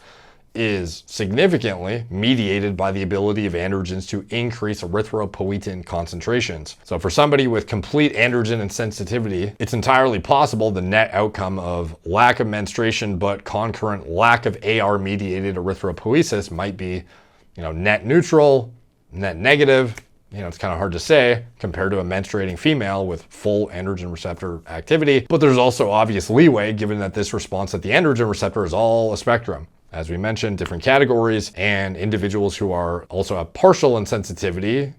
is significantly mediated by the ability of androgens to increase erythropoietin concentrations. So for somebody with complete androgen insensitivity, it's entirely possible the net outcome of lack of menstruation but concurrent lack of AR-mediated erythropoiesis might be, net neutral, net negative. It's kind of hard to say compared to a menstruating female with full androgen receptor activity, but there's also obvious leeway given that this response at the androgen receptor is all a spectrum. As we mentioned, different categories, and individuals who are also have partial insensitivity,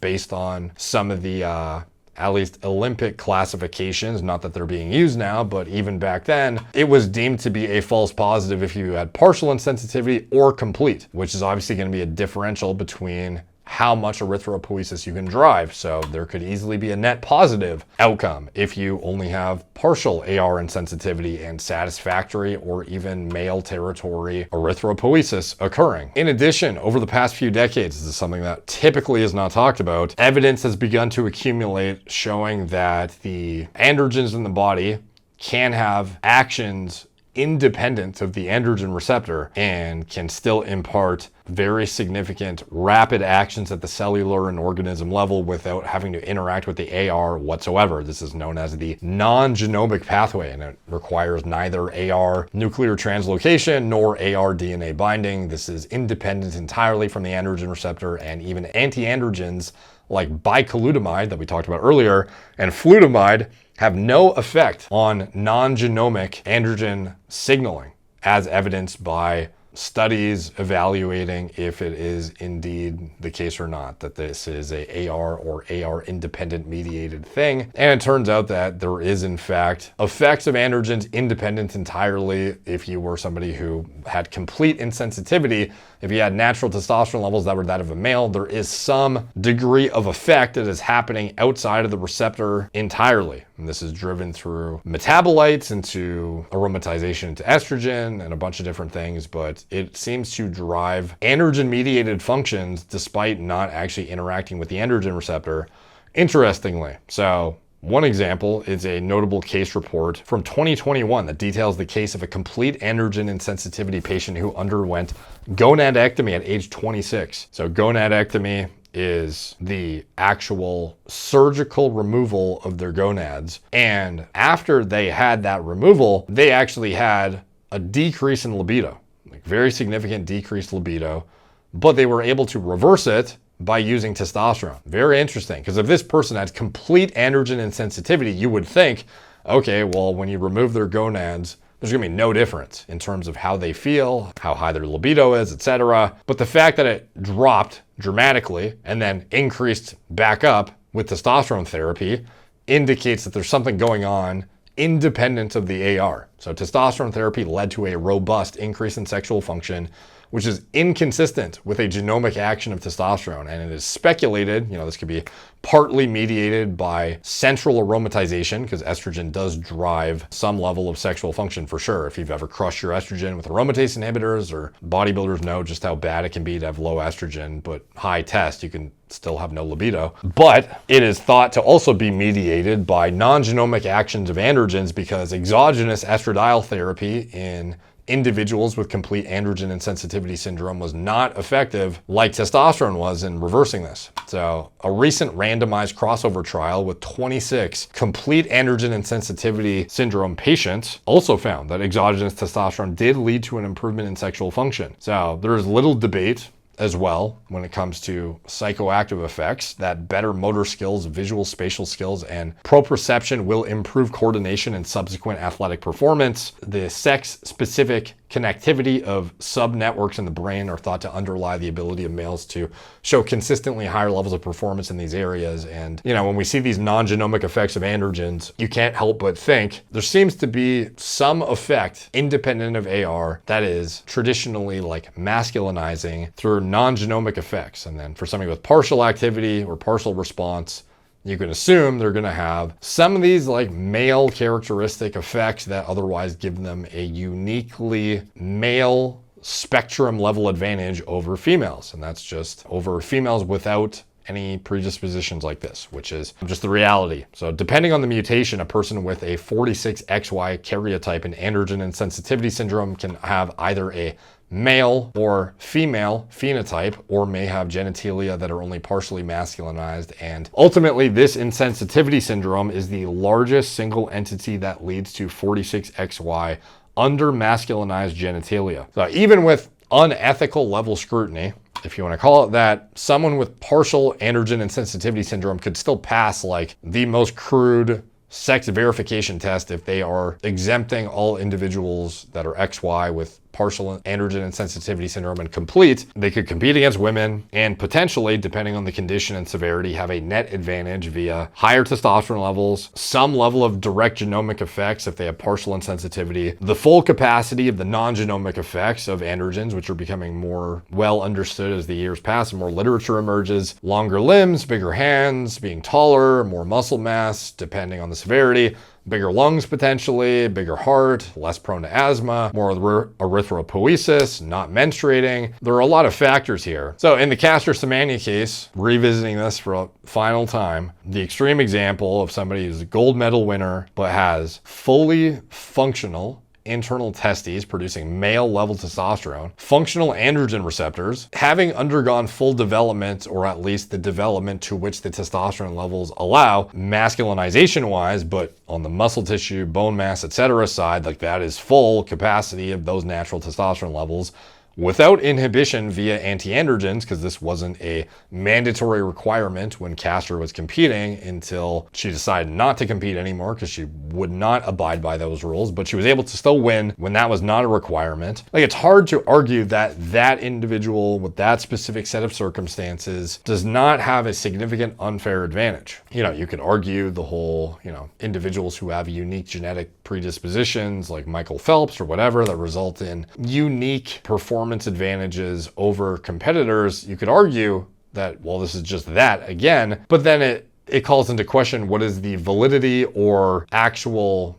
based on some of the at least Olympic classifications, not that they're being used now, but even back then, it was deemed to be a false positive if you had partial insensitivity or complete, which is obviously going to be a differential between how much erythropoiesis you can drive. So there could easily be a net positive outcome if you only have partial AR insensitivity and satisfactory or even male territory erythropoiesis occurring. In addition, over the past few decades, this is something that typically is not talked about, evidence has begun to accumulate showing that the androgens in the body can have actions independent of the androgen receptor and can still impart very significant rapid actions at the cellular and organism level without having to interact with the AR whatsoever. This is known as the non-genomic pathway, and it requires neither AR nuclear translocation nor AR DNA binding. This is independent entirely from the androgen receptor, and even anti-androgens like bicalutamide that we talked about earlier and flutamide have no effect on non-genomic androgen signaling, as evidenced by studies evaluating if it is indeed the case or not, that this is a AR or AR independent mediated thing. And it turns out that there is in fact effects of androgens independent entirely if you were somebody who had complete insensitivity. If you had natural testosterone levels that were that of a male, there is some degree of effect that is happening outside of the receptor entirely. And this is driven through metabolites into aromatization into estrogen and a bunch of different things, but it seems to drive androgen-mediated functions despite not actually interacting with the androgen receptor, interestingly. So one example is a notable case report from 2021 that details the case of a complete androgen insensitivity patient who underwent gonadectomy at age 26. So gonadectomy is the actual surgical removal of their gonads. And after they had that removal, they actually had a decrease in libido, like very significant decreased libido, but they were able to reverse it by using testosterone. Very interesting, because if this person had complete androgen insensitivity, you would think, okay, well, when you remove their gonads, there's gonna be no difference in terms of how they feel, how high their libido is, etc. But the fact that it dropped dramatically and then increased back up with testosterone therapy indicates that there's something going on independent of the AR. So testosterone therapy led to a robust increase in sexual function, which is inconsistent with a genomic action of testosterone. And it is speculated, this could be partly mediated by central aromatization, because estrogen does drive some level of sexual function for sure. If you've ever crushed your estrogen with aromatase inhibitors, or bodybuilders know just how bad it can be to have low estrogen, but high test, you can still have no libido. But it is thought to also be mediated by non-genomic actions of androgens, because exogenous estradiol therapy in individuals with complete androgen insensitivity syndrome was not effective like testosterone was in reversing this. So a recent randomized crossover trial with 26 complete androgen insensitivity syndrome patients also found that exogenous testosterone did lead to an improvement in sexual function. So there's little debate as well when it comes to psychoactive effects, that better motor skills, visual spatial skills, and proprioception will improve coordination and subsequent athletic performance. The sex-specific connectivity of subnetworks in the brain are thought to underlie the ability of males to show consistently higher levels of performance in these areas. And, when we see these non-genomic effects of androgens, you can't help but think there seems to be some effect independent of AR that is traditionally like masculinizing through non-genomic effects. And then for somebody with partial activity or partial response, you can assume they're going to have some of these like male characteristic effects that otherwise give them a uniquely male spectrum level advantage over females. And that's just over females without any predispositions like this, which is just the reality. So depending on the mutation, a person with a 46XY karyotype in androgen insensitivity syndrome can have either a male or female phenotype, or may have genitalia that are only partially masculinized. And ultimately, this insensitivity syndrome is the largest single entity that leads to 46XY under masculinized genitalia. So even with unethical level scrutiny, if you want to call it that, someone with partial androgen insensitivity syndrome could still pass like the most crude sex verification test if they are exempting all individuals that are XY with partial androgen insensitivity syndrome and complete. They could compete against women and potentially, depending on the condition and severity, have a net advantage via higher testosterone levels, some level of direct genomic effects if they have partial insensitivity, the full capacity of the non-genomic effects of androgens, which are becoming more well understood as the years pass and more literature emerges, longer limbs, bigger hands, being taller, more muscle mass, depending on the severity, bigger lungs potentially, bigger heart, less prone to asthma, more erythropoiesis, not menstruating. There are a lot of factors here. So in the Semenya case, revisiting this for a final time, the extreme example of somebody who's a gold medal winner but has fully functional internal testes producing male level testosterone, functional androgen receptors, having undergone full development, or at least the development to which the testosterone levels allow, masculinization wise, but on the muscle tissue, bone mass, etc. side, like that is full capacity of those natural testosterone levels, without inhibition via anti-androgens, because this wasn't a mandatory requirement when Castor was competing until she decided not to compete anymore because she would not abide by those rules, but she was able to still win when that was not a requirement. Like, it's hard to argue that that individual with that specific set of circumstances does not have a significant unfair advantage. You know, you could argue the whole, individuals who have unique genetic predispositions like Michael Phelps or whatever that result in unique performance advantages over competitors. You could argue that, well, this is just that again, but then it calls into question what is the validity or actual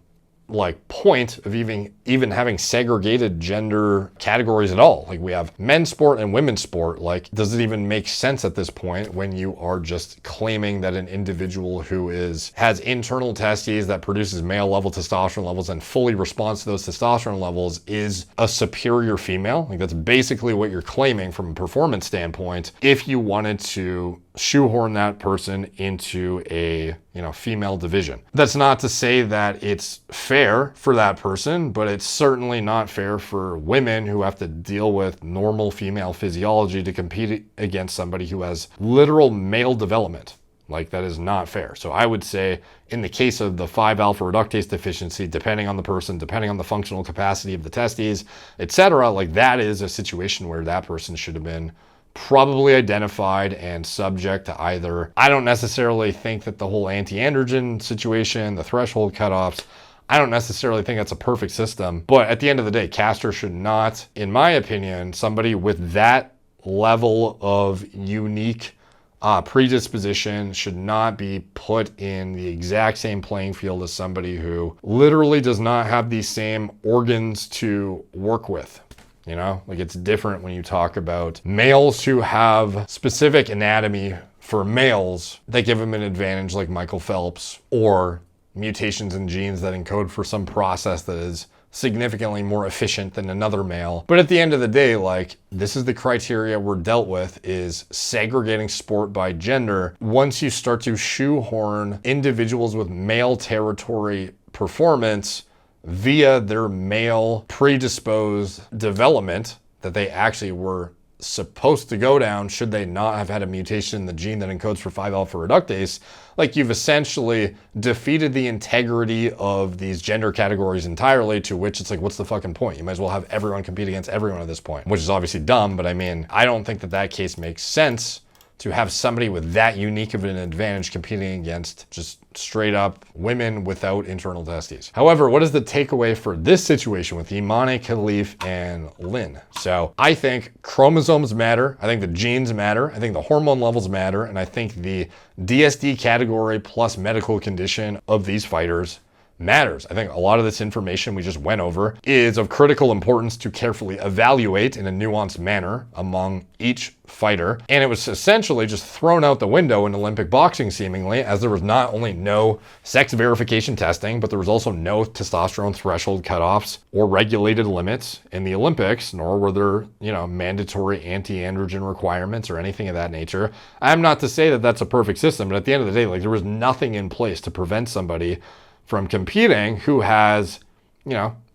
point of even having segregated gender categories at all. Like, we have men's sport and women's sport. Like, does it even make sense at this point when you are just claiming that an individual who has internal testes that produces male level testosterone levels and fully responds to those testosterone levels is a superior female? Like, that's basically what you're claiming from a performance standpoint if you wanted to shoehorn that person into a female division. That's not to say that it's fair for that person, but it's certainly not fair for women who have to deal with normal female physiology to compete against somebody who has literal male development. Like, that is not fair. So I would say in the case of the 5-alpha reductase deficiency, depending on the person, depending on the functional capacity of the testes, etc., like, that is a situation where that person should have been probably identified and subject to either. I don't necessarily think that the whole anti-androgen situation, the threshold cutoffs, I don't necessarily think that's a perfect system. But at the end of the day, Castor should not, in my opinion, somebody with that level of unique predisposition should not be put in the exact same playing field as somebody who literally does not have these same organs to work with. Like, it's different when you talk about males who have specific anatomy for males that give them an advantage, like Michael Phelps, or mutations in genes that encode for some process that is significantly more efficient than another male. But at the end of the day, like, this is the criteria we're dealt with, is segregating sport by gender. Once you start to shoehorn individuals with male territory performance via their male predisposed development that they actually were supposed to go down should they not have had a mutation in the gene that encodes for 5-alpha reductase, like, you've essentially defeated the integrity of these gender categories entirely, to which it's like, what's the fucking point? You might as well have everyone compete against everyone at this point, which is obviously dumb, but I mean, I don't think that case makes sense to have somebody with that unique of an advantage competing against just straight up women without internal testes. However, what is the takeaway for this situation with Imane Khalif and Lin? So I think chromosomes matter. I think the genes matter. I think the hormone levels matter. And I think the DSD category plus medical condition of these fighters matters. I think a lot of this information we just went over is of critical importance to carefully evaluate in a nuanced manner among each fighter. And it was essentially just thrown out the window in Olympic boxing, seemingly, as there was not only no sex verification testing, but there was also no testosterone threshold cutoffs or regulated limits in the Olympics, nor were there, mandatory anti-androgen requirements or anything of that nature. I'm not to say that that's a perfect system, but at the end of the day, like, there was nothing in place to prevent somebody from competing who has,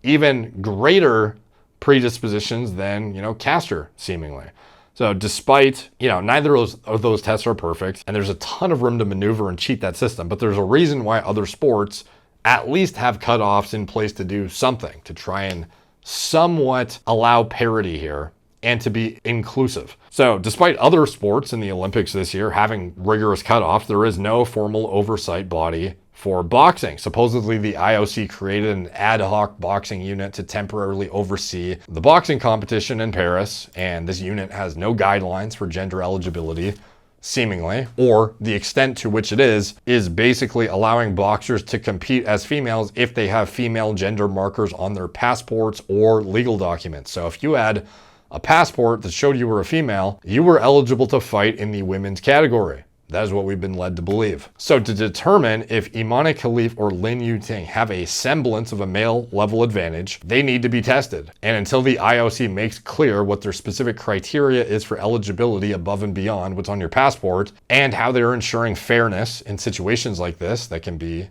even greater predispositions than, Castor, seemingly. So despite, neither of those tests are perfect, and there's a ton of room to maneuver and cheat that system, but there's a reason why other sports at least have cutoffs in place to do something, to try and somewhat allow parity here and to be inclusive. So despite other sports in the Olympics this year having rigorous cutoffs, there is no formal oversight body for boxing. Supposedly the IOC created an ad hoc boxing unit to temporarily oversee the boxing competition in Paris, and this unit has no guidelines for gender eligibility, seemingly, or the extent to which it is basically allowing boxers to compete as females if they have female gender markers on their passports or legal documents. So if you had a passport that showed you were a female, you were eligible to fight in the women's category. That is what we've been led to believe. So to determine if Imane Khalif or Lin Yuting have a semblance of a male level advantage, they need to be tested. And until the IOC makes clear what their specific criteria is for eligibility above and beyond what's on your passport, and how they're ensuring fairness in situations like this that can be,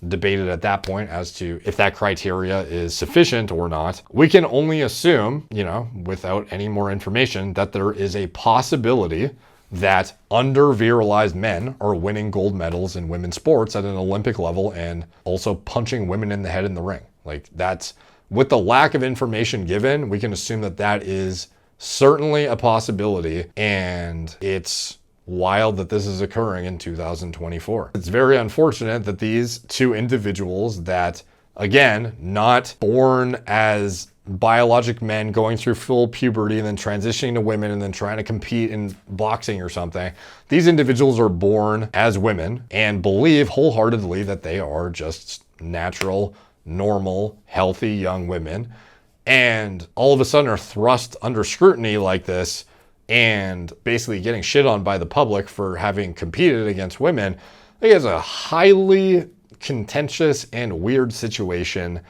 debated at that point as to if that criteria is sufficient or not. We can only assume, without any more information, that there is a possibility that under-virilized men are winning gold medals in women's sports at an Olympic level and also punching women in the head in the ring. Like, that's, with the lack of information given, we can assume that that is certainly a possibility, and it's wild that this is occurring in 2024. It's very unfortunate that these two individuals that, again, not born as biologic men going through full puberty and then transitioning to women and then trying to compete in boxing or something, these individuals are born as women and believe wholeheartedly that they are just natural, normal, healthy young women, and all of a sudden are thrust under scrutiny like this and basically getting shit on by the public for having competed against women. I think it's a highly contentious and weird situation.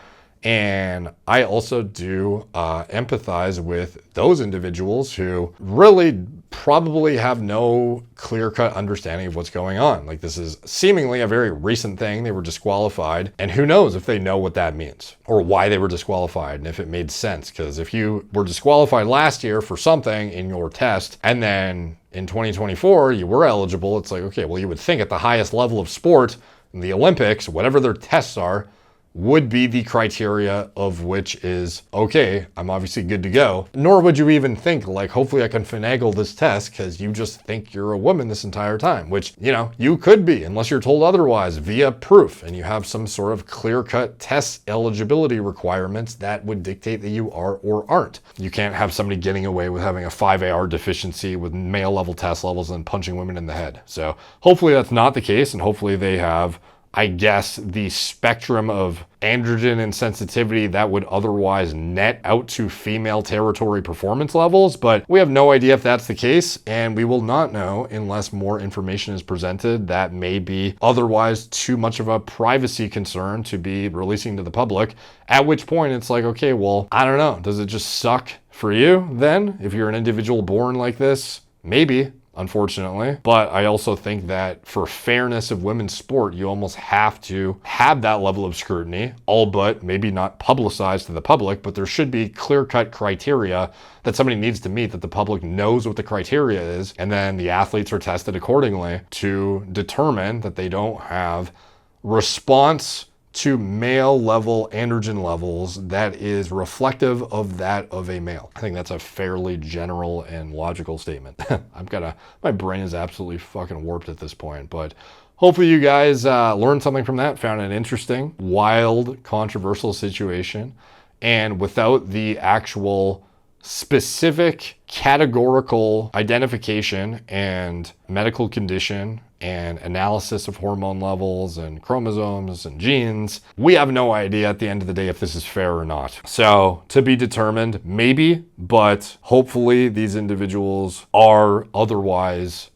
And I also do empathize with those individuals who really probably have no clear-cut understanding of what's going on. Like, this is seemingly a very recent thing. They were disqualified, and who knows if they know what that means or why they were disqualified and if it made sense. Because if you were disqualified last year for something in your test and then in 2024 you were eligible, it's like, okay, well, you would think at the highest level of sport in the Olympics, whatever their tests are, would be the criteria of which is, okay, I'm obviously good to go. Nor would you even think, like, hopefully I can finagle this test because you just think you're a woman this entire time, which, you could be unless you're told otherwise via proof and you have some sort of clear-cut test eligibility requirements that would dictate that you are or aren't. You can't have somebody getting away with having a 5AR deficiency with male level test levels and punching women in the head. So hopefully that's not the case, and hopefully they have, I guess, the spectrum of androgen and sensitivity that would otherwise net out to female territory performance levels, but we have no idea if that's the case, and we will not know unless more information is presented that may be otherwise too much of a privacy concern to be releasing to the public, at which point it's like, okay, well, I don't know, does it just suck for you then if you're an individual born like this? Maybe. Unfortunately. But I also think that for fairness of women's sport, you almost have to have that level of scrutiny, all but maybe not publicized to the public, but there should be clear-cut criteria that somebody needs to meet, that the public knows what the criteria is, and then the athletes are tested accordingly to determine that they don't have response to male level androgen levels that is reflective of that of a male. I think that's a fairly general and logical statement. My brain is absolutely fucking warped at this point, but hopefully you guys learned something from that, found an interesting, wild, controversial situation, and without the actual specific categorical identification and medical condition and analysis of hormone levels and chromosomes and genes, we have no idea at the end of the day if this is fair or not. So to be determined, maybe, but hopefully these individuals are otherwise,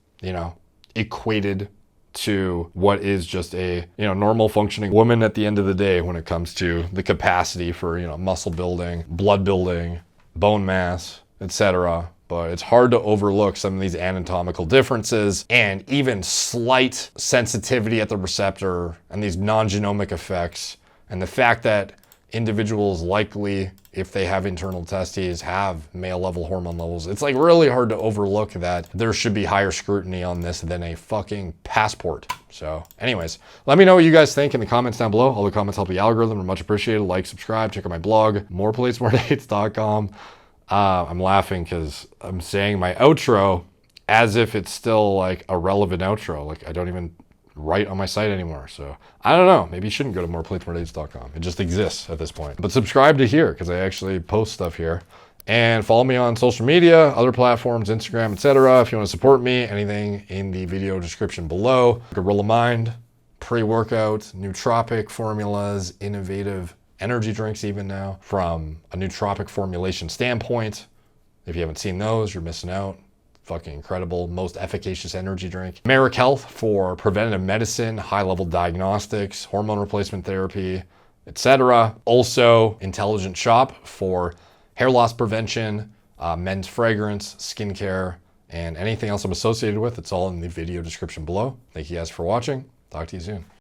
equated to what is just a, normal functioning woman at the end of the day when it comes to the capacity for, muscle building, blood building, bone mass, etc. But it's hard to overlook some of these anatomical differences and even slight sensitivity at the receptor and these non-genomic effects, and the fact that individuals likely, if they have internal testes, have male level hormone levels. It's like really hard to overlook that there should be higher scrutiny on this than a fucking passport. So anyways, let me know what you guys think in the comments down below. All the comments help the algorithm, are much appreciated. Like, subscribe, check out my blog, moreplates.com. I'm laughing because I'm saying my outro as if it's still like a relevant outro. Like, I don't even write on my site anymore. So I don't know. Maybe you shouldn't go to moreplates.com. It just exists at this point. But subscribe to here because I actually post stuff here. And follow me on social media, other platforms, Instagram, etc. If you want to support me, anything in the video description below. Gorilla Mind, pre-workout, nootropic formulas, innovative energy drinks even now from a nootropic formulation standpoint. If you haven't seen those, you're missing out. Fucking incredible, most efficacious energy drink. Merrick Health for preventative medicine, high-level diagnostics, hormone replacement therapy, etc. Also, Intelligent Shop for hair loss prevention, men's fragrance, skincare, and anything else I'm associated with. It's all in the video description below. Thank you guys for watching. Talk to you soon.